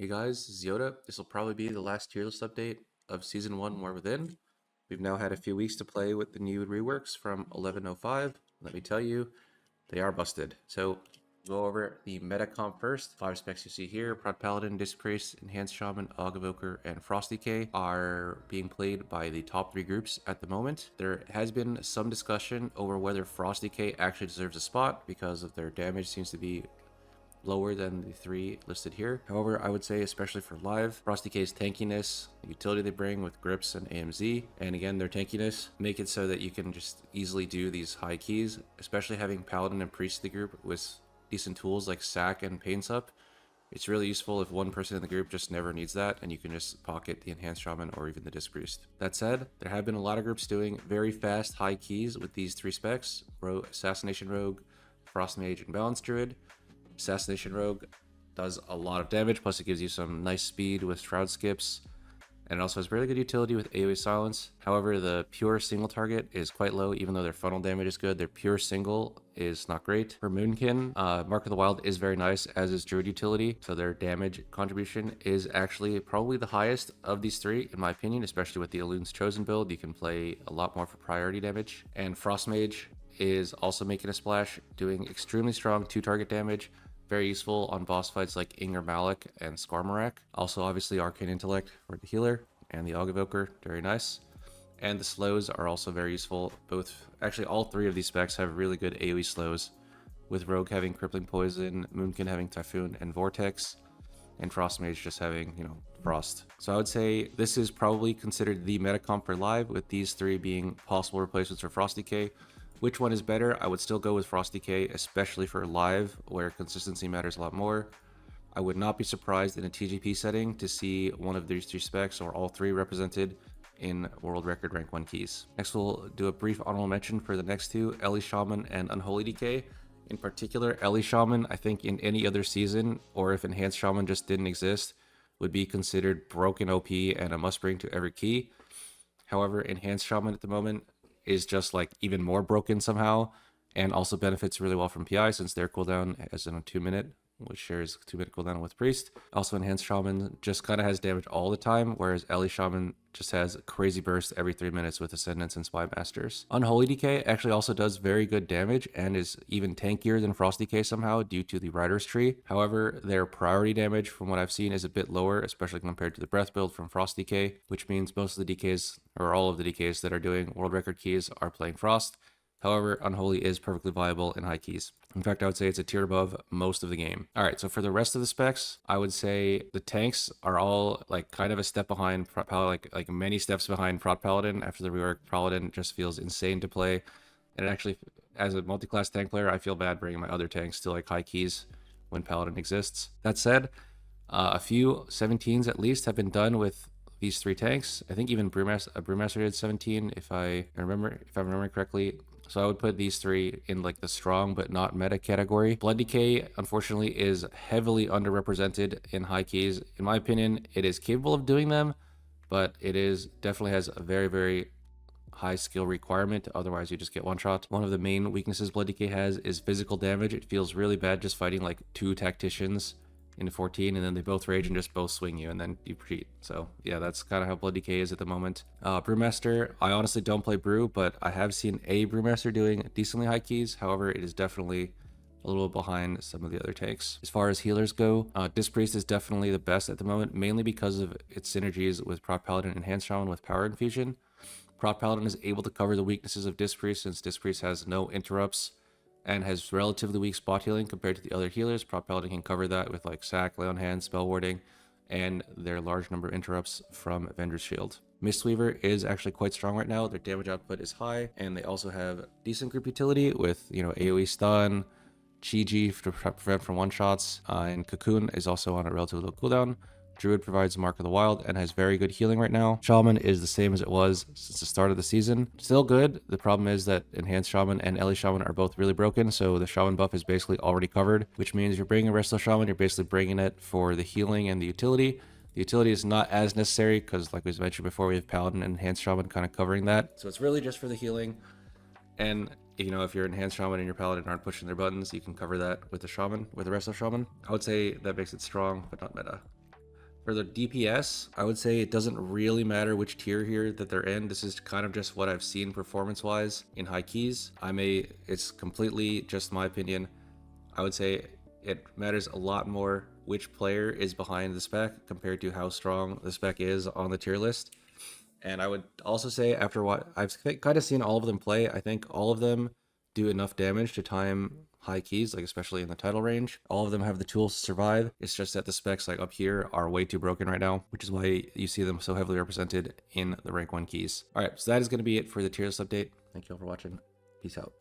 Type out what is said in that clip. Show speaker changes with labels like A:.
A: Hey guys, this is Yoda. This will probably be the last tier list update of Season 1 More Within. We've now had a few weeks to play with the new reworks from 11.05. Let me tell you, they are busted. So, go over the meta comp first. 5 specs you see here, Prot Paladin, Disc Priest, Enhanced Shaman, Aug Evoker, and Frost Decay are being played by the top 3 groups at the moment. There has been some discussion over whether Frost Decay actually deserves a spot because of their damage seems to be lower than the 3 listed here. However, I would say especially for live, Frost Decay's tankiness, the utility they bring with grips and AMZ, and again their tankiness, make it so that you can just easily do these high keys, especially having Paladin and Priest in the group with decent tools like Sack and Pain Sup. It's really useful if one person in the group just never needs that and you can just pocket the Enhanced Shaman or even the Disc Priest. That said, there have been a lot of groups doing very fast high keys with these 3 specs, Assassination Rogue, Frost Mage, and Balanced Druid. Assassination Rogue does a lot of damage, plus it gives you some nice speed with Shroud skips, and it also has really good utility with AoE silence. However, the pure single target is quite low, even though their funnel damage is good. Their pure single is not great. For Moonkin, Mark of the Wild is very nice, as is Druid utility, so their damage contribution is actually probably the highest of these 3, in my opinion, especially with the Elun's Chosen build. You can play a lot more for priority damage. And Frost Mage is also making a splash, doing extremely strong 2-target damage. Very useful on boss fights like Inger Malik and Skarmorak. Also, obviously, Arcane Intellect for the healer and the Aug Evoker, very nice. And the slows are also very useful. Actually, all 3 of these specs have really good AoE slows, with Rogue having Crippling Poison, Moonkin having Typhoon and Vortex, and Frost Mage just having, Frost. So I would say this is probably considered the meta comp for live, with these 3 being possible replacements for Frost Decay. Which one is better? I would still go with Frost Decay, especially for live, where consistency matters a lot more. I would not be surprised in a TGP setting to see one of these 3 specs or all 3 represented in world record rank 1 keys. Next, we'll do a brief honorable mention for the next 2, Ellie Shaman and Unholy Decay. In particular, Ellie Shaman, I think in any other season, or if Enhanced Shaman just didn't exist, would be considered broken OP and a must bring to every key. However, Enhanced Shaman at the moment is just like even more broken somehow, and also benefits really well from PI since their cooldown is in a 2-minute, which shares 2-minute cooldown with Priest. Also, Enhanced Shaman just kind of has damage all the time, whereas Ellie Shaman just has crazy burst every 3 minutes with Ascendants and Spy Masters. Unholy Decay actually also does very good damage and is even tankier than Frost Decay somehow due to the Rider's Tree. However, their priority damage from what I've seen is a bit lower, especially compared to the Breath build from Frost Decay, which means most of the DKs, or all of the DKs that are doing world record keys are playing Frost. However, Unholy is perfectly viable in high keys. In fact, I would say it's a tier above most of the game. All right, so for the rest of the specs, I would say the tanks are all like kind of a step behind, like many steps behind Prot Paladin. After the rework, Paladin just feels insane to play. And it actually, as a multi-class tank player, I feel bad bringing my other tanks to like high keys when Paladin exists. That said, a few 17s at least have been done with these 3 tanks. I think even Brewmaster did 17 if I remember correctly. So I would put these 3 in like the strong but not meta category. Blood Decay, unfortunately, is heavily underrepresented in high keys. In my opinion, it is capable of doing them, but it definitely has a very, very high skill requirement. Otherwise, you just get one-shot. One of the main weaknesses Blood Decay has is physical damage. It feels really bad just fighting like 2 tacticians into 14, and then they both rage and just both swing you, and then you cheat. So yeah, that's kind of how Blood Decay is at the moment. Brewmaster, I honestly don't play Brew, but I have seen a Brewmaster doing decently high keys. However, it is definitely a little behind some of the other tanks. As far as healers go, Disc Priest is definitely the best at the moment, mainly because of its synergies with Prot Paladin and Enhanced Shaman with Power Infusion. Prot Paladin is able to cover the weaknesses of Disc Priest since Disc Priest has no interrupts and has relatively weak spot healing compared to the other healers. Prot Paladin can cover that with like Sack, Lay on Hands, Spell Warding, and their large number of interrupts from Avenger's Shield. Mistweaver is actually quite strong right now. Their damage output is high, and they also have decent group utility with, AoE stun, Chi-Ji to prevent from one-shots, and Cocoon is also on a relatively low cooldown. Druid provides Mark of the Wild and has very good healing right now. Shaman is the same as it was since the start of the season. Still good. The problem is that Enhanced Shaman and Ellie Shaman are both really broken, so the Shaman buff is basically already covered, which means you're bringing a Resto Shaman, you're basically bringing it for the healing and the utility. The utility is not as necessary because, like we mentioned before, we have Paladin and Enhanced Shaman kind of covering that. So it's really just for the healing. And if your Enhanced Shaman and your Paladin aren't pushing their buttons, you can cover that with the Shaman, with the Resto Shaman. I would say that makes it strong, but not meta. For the DPS, I would say it doesn't really matter which tier here that they're in. This is kind of just what I've seen performance-wise in high keys. It's completely just my opinion. I would say it matters a lot more which player is behind the spec compared to how strong the spec is on the tier list. And I would also say, after what I've kind of seen all of them play, I think all of them do enough damage to time high keys, like especially in the title range. All of them have the tools to survive. It's just that the specs like up here are way too broken right now, which is why you see them so heavily represented in the rank 1 keys. All right, so that is going to be it for the tier list update. Thank you all for watching. Peace out.